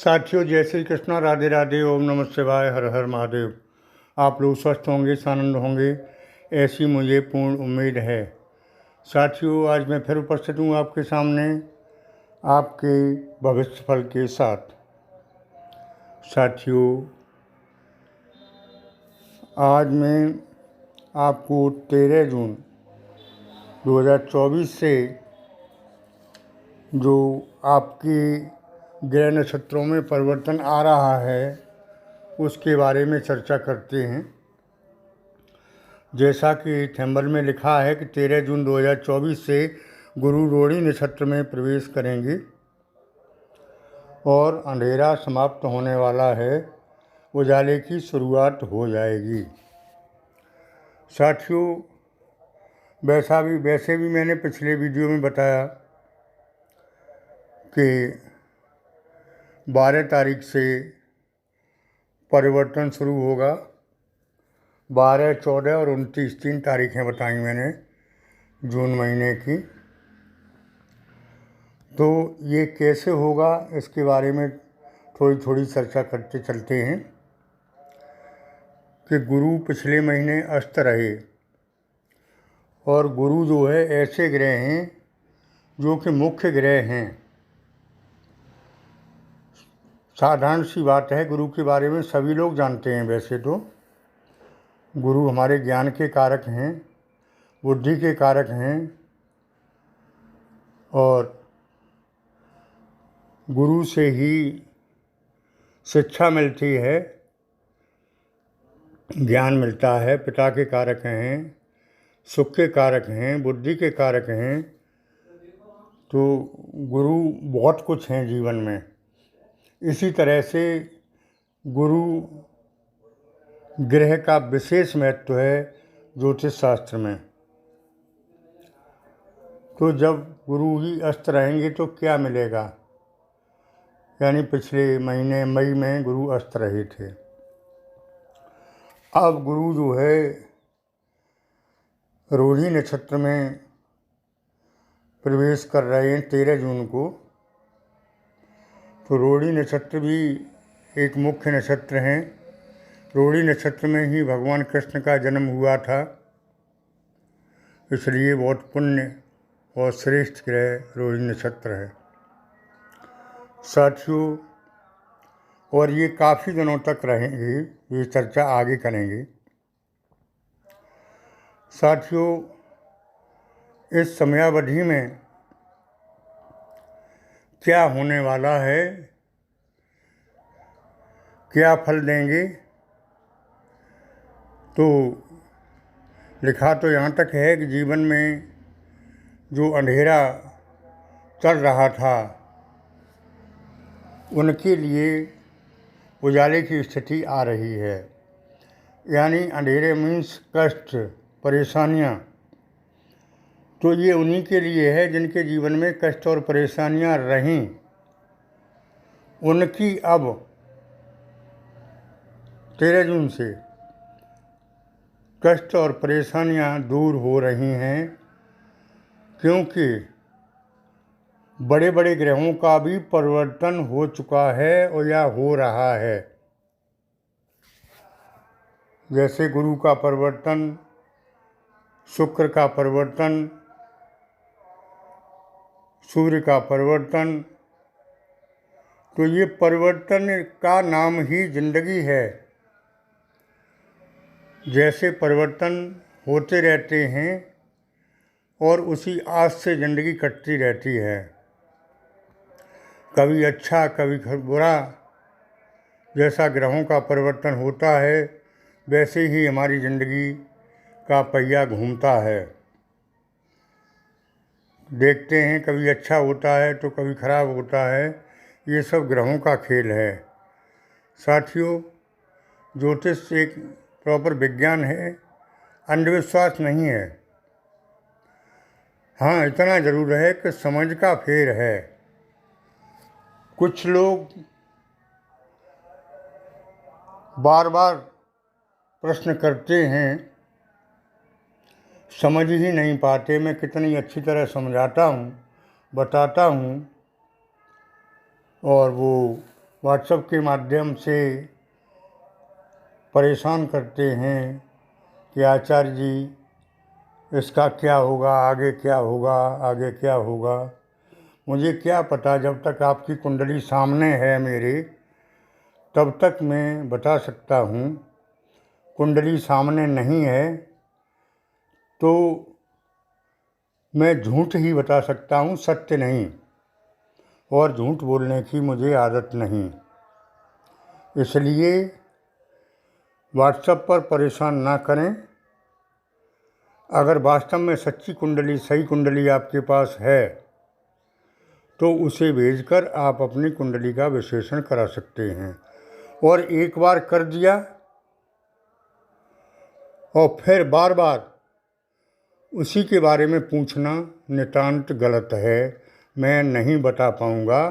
साथियों, जय श्री कृष्णा, राधे राधे, ओम नमः शिवाय, हर हर महादेव। आप लोग स्वस्थ होंगे, आनंद होंगे, ऐसी मुझे पूर्ण उम्मीद है। साथियों, आज मैं फिर उपस्थित हूँ आपके सामने आपके भविष्य फल के साथ। साथियों, आज मैं आपको 13 जून 2024 से जो आपके ग्रह नक्षत्रों में परिवर्तन आ रहा है उसके बारे में चर्चा करते हैं। जैसा कि थंबनेल में लिखा है कि 13 जून 2024 से गुरु रोहिणी नक्षत्र में प्रवेश करेंगे और अंधेरा समाप्त होने वाला है, उजाले की शुरुआत हो जाएगी। साथियों, वैसे भी मैंने पिछले वीडियो में बताया कि 12 तारीख से परिवर्तन शुरू होगा। 12, 14 और 29 3 तारीखें बताई मैंने जून महीने की। तो ये कैसे होगा इसके बारे में थोड़ी थोड़ी चर्चा करते चलते हैं कि गुरु पिछले महीने अस्त रहे और गुरु जो है ऐसे ग्रह हैं जो कि मुख्य ग्रह हैं। साधारण सी बात है, गुरु के बारे में सभी लोग जानते हैं। वैसे तो गुरु हमारे ज्ञान के कारक हैं, बुद्धि के कारक हैं और गुरु से ही शिक्षा मिलती है, ज्ञान मिलता है। पिता के कारक हैं, सुख के कारक हैं, बुद्धि के कारक हैं। तो गुरु बहुत कुछ हैं जीवन में। इसी तरह से गुरु ग्रह का विशेष महत्व है ज्योतिष शास्त्र में। तो जब गुरु ही अस्त रहेंगे तो क्या मिलेगा? यानी पिछले महीने मई में गुरु अस्त रहे थे। अब गुरु जो है रोहिणी नक्षत्र में प्रवेश कर रहे हैं 13 जून को। तो रोहिणी नक्षत्र भी एक मुख्य नक्षत्र है। रोहिणी नक्षत्र में ही भगवान कृष्ण का जन्म हुआ था, इसलिए बहुत पुण्य और श्रेष्ठ ग्रह रोहिणी नक्षत्र है। साथियों, और ये काफ़ी दिनों तक रहेंगे, ये चर्चा आगे करेंगे। साथियों, इस समयावधि में क्या होने वाला है, क्या फल देंगे, तो लिखा तो यहाँ तक है कि जीवन में जो अंधेरा चल रहा था उनके लिए उजाले की स्थिति आ रही है। यानी अंधेरे मीन्स कष्ट, परेशानियाँ। तो ये उन्हीं के लिए है जिनके जीवन में कष्ट और परेशानियाँ रहीं, उनकी अब 13 जून से कष्ट और परेशानियाँ दूर हो रही हैं, क्योंकि बड़े बड़े ग्रहों का भी परिवर्तन हो चुका है और या हो रहा है। जैसे गुरु का परिवर्तन, शुक्र का परिवर्तन, सूर्य का परिवर्तन। तो ये परिवर्तन का नाम ही जिंदगी है। जैसे परिवर्तन होते रहते हैं और उसी आस से ज़िंदगी कटती रहती है, कभी अच्छा कभी बुरा। जैसा ग्रहों का परिवर्तन होता है वैसे ही हमारी ज़िंदगी का पहिया घूमता है। देखते हैं, कभी अच्छा होता है तो कभी खराब होता है। ये सब ग्रहों का खेल है। साथियों, ज्योतिष एक प्रॉपर विज्ञान है, अंधविश्वास नहीं है। हाँ, इतना ज़रूर है कि समझ का फेर है। कुछ लोग बार बार प्रश्न करते हैं, समझ ही नहीं पाते। मैं कितनी अच्छी तरह समझाता हूँ, बताता हूँ और वो व्हाट्सएप के माध्यम से परेशान करते हैं कि आचार्य जी इसका क्या होगा, आगे क्या होगा, आगे क्या होगा। मुझे क्या पता, जब तक आपकी कुंडली सामने है मेरे, तब तक मैं बता सकता हूँ। कुंडली सामने नहीं है तो मैं झूठ ही बता सकता हूँ, सत्य नहीं। और झूठ बोलने की मुझे आदत नहीं, इसलिए व्हाट्सएप पर परेशान ना करें। अगर वास्तव में सच्ची कुंडली, सही कुंडली आपके पास है तो उसे भेजकर आप अपनी कुंडली का विश्लेषण करा सकते हैं। और एक बार कर दिया और फिर बार बार उसी के बारे में पूछना नितांत गलत है। मैं नहीं बता पाऊँगा,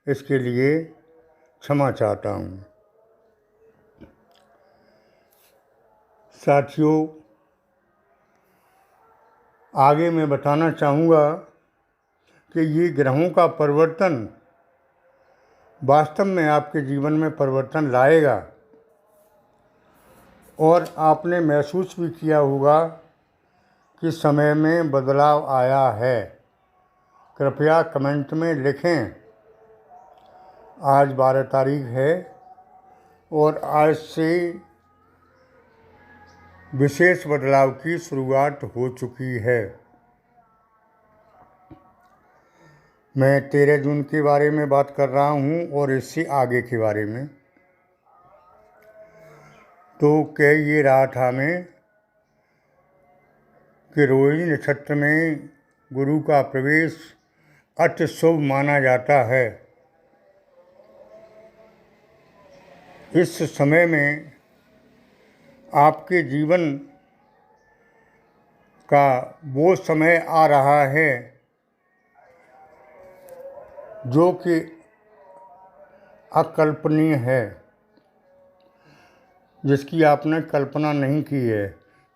इसके लिए क्षमा चाहता हूँ। साथियों, आगे मैं बताना चाहूँगा कि ये ग्रहों का परिवर्तन वास्तव में आपके जीवन में परिवर्तन लाएगा। और आपने महसूस भी किया होगा कि समय में बदलाव आया है। कृपया कमेंट में लिखें। आज 12 तारीख है और आज से विशेष बदलाव की शुरुआत हो चुकी है। मैं 13 जून के बारे में बात कर रहा हूँ और इससे आगे के बारे में। तो कह ये रहा था मैं कि रोहिणी नक्षत्र में गुरु का प्रवेश अति शुभ माना जाता है। इस समय में आपके जीवन का वो समय आ रहा है जो कि अकल्पनीय है, जिसकी आपने कल्पना नहीं की है।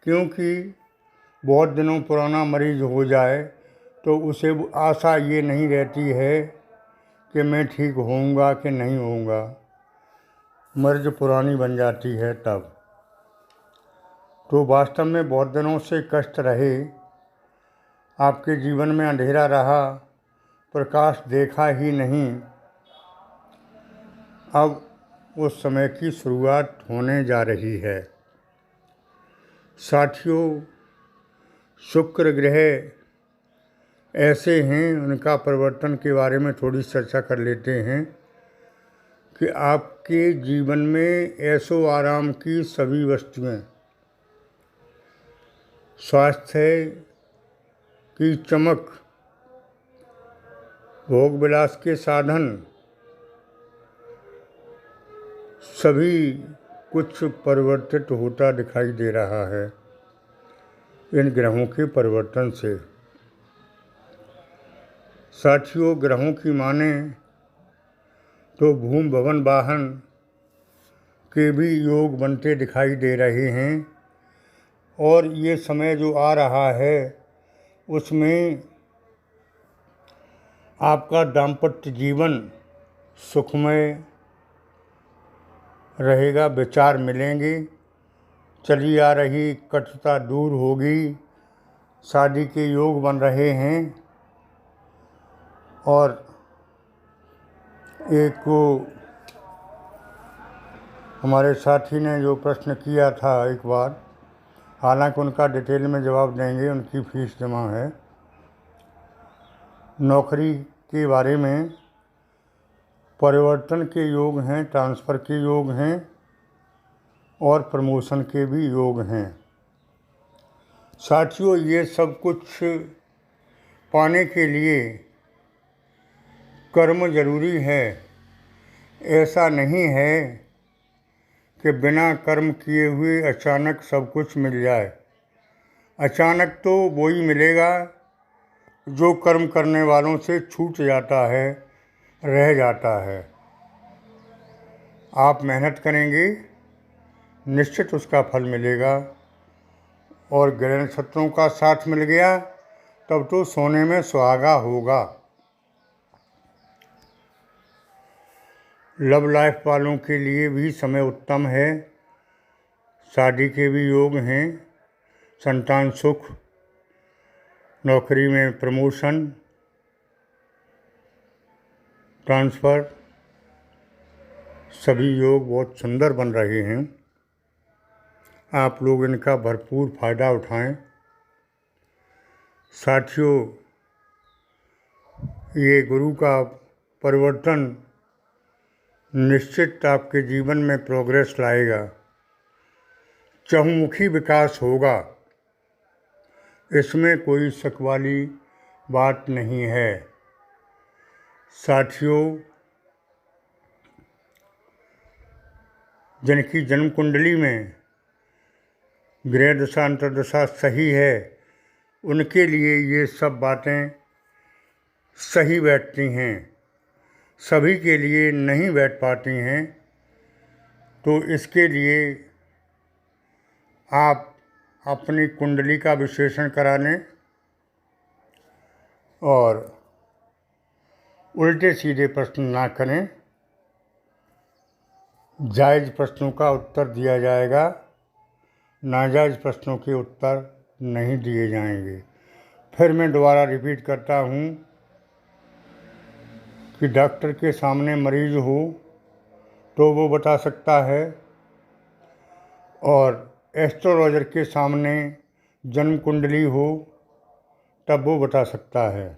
क्योंकि बहुत दिनों पुराना मरीज हो जाए तो उसे आशा ये नहीं रहती है कि मैं ठीक होऊंगा कि नहीं होऊंगा। मर्ज पुरानी बन जाती है तब। तो वास्तव में बहुत दिनों से कष्ट रहे, आपके जीवन में अंधेरा रहा, प्रकाश देखा ही नहीं। अब उस समय की शुरुआत होने जा रही है। साथियों, शुक्र ग्रह ऐसे हैं, उनका परिवर्तन के बारे में थोड़ी चर्चा कर लेते हैं कि आपके जीवन में ऐशो आराम की सभी वस्तुएं, स्वास्थ्य की चमक, भोग विलास के साधन, सभी कुछ परिवर्तित होता दिखाई दे रहा है इन ग्रहों के परिवर्तन से। साथियों, ग्रहों की माने तो भूमि भवन वाहन के भी योग बनते दिखाई दे रहे हैं। और ये समय जो आ रहा है उसमें आपका दाम्पत्य जीवन सुखमय रहेगा, विचार मिलेंगे, चली आ रही कटुता दूर होगी, शादी के योग बन रहे हैं। और एक को हमारे साथी ने जो प्रश्न किया था एक बार, हालांकि उनका डिटेल में जवाब देंगे, उनकी फीस जमा है, नौकरी के बारे में परिवर्तन के योग हैं, ट्रांसफ़र के योग हैं और प्रमोशन के भी योग हैं। साथियों, ये सब कुछ पाने के लिए कर्म जरूरी है। ऐसा नहीं है कि बिना कर्म किए हुए अचानक सब कुछ मिल जाए। अचानक तो वही मिलेगा जो कर्म करने वालों से छूट जाता है, रह जाता है। आप मेहनत करेंगे, निश्चित उसका फल मिलेगा। और ग्रह नक्षत्रों का साथ मिल गया तब तो सोने में सुहागा होगा। लव लाइफ वालों के लिए भी समय उत्तम है। शादी के भी योग हैं। संतान सुख, नौकरी में प्रमोशन, ट्रांसफ़र, सभी योग बहुत सुंदर बन रहे हैं। आप लोग इनका भरपूर फ़ायदा उठाएं। साथियों, ये गुरु का परिवर्तन निश्चित आपके जीवन में प्रोग्रेस लाएगा। चहुमुखी विकास होगा, इसमें कोई शक वाली बात नहीं है। साथियों, जिनकी जन्म कुंडली में ग्रह दशा अंतर्दशा सही है, उनके लिए ये सब बातें सही बैठती हैं। सभी के लिए नहीं बैठ पाती हैं, तो इसके लिए आप अपनी कुंडली का विश्लेषण करा लें और उल्टे सीधे प्रश्न ना करें। जायज़ प्रश्नों का उत्तर दिया जाएगा, नाजायज़ प्रश्नों के उत्तर नहीं दिए जाएंगे। फिर मैं दोबारा रिपीट करता हूँ कि डॉक्टर के सामने मरीज़ हो तो वो बता सकता है, और एस्ट्रोलॉजर के सामने जन्म कुंडली हो तब वो बता सकता है।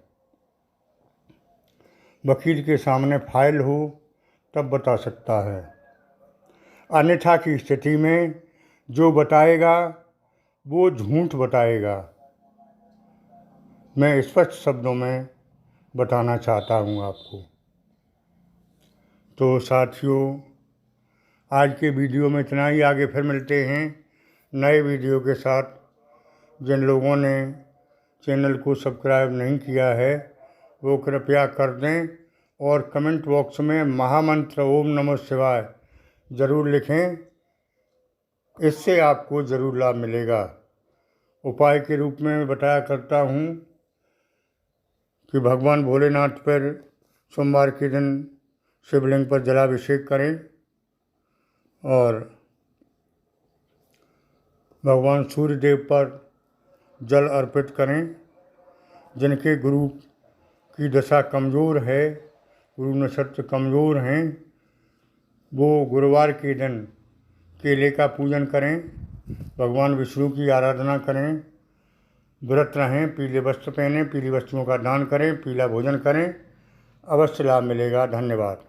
वकील के सामने फाइल हो तब बता सकता है। अन्यथा की स्थिति में जो बताएगा वो झूठ बताएगा। मैं स्पष्ट शब्दों में बताना चाहता हूँ आपको। तो साथियों, आज के वीडियो में इतना ही। आगे फिर मिलते हैं नए वीडियो के साथ। जिन लोगों ने चैनल को सब्सक्राइब नहीं किया है वो कृपया कर दें, और कमेंट बॉक्स में महामंत्र ओम नमः शिवाय ज़रूर लिखें। इससे आपको ज़रूर लाभ मिलेगा। उपाय के रूप में मैं बताया करता हूँ कि भगवान भोलेनाथ पर सोमवार के दिन शिवलिंग पर जलाभिषेक करें और भगवान सूर्य देव पर जल अर्पित करें। जिनके गुरु की दशा कमज़ोर है, गुरु नक्षत्र कमज़ोर हैं, वो गुरुवार के दिन केले का पूजन करें, भगवान विष्णु की आराधना करें, व्रत रहें, पीले वस्त्र पहनें, पीली वस्तुओं का दान करें, पीला भोजन करें। अवश्य लाभ मिलेगा। धन्यवाद।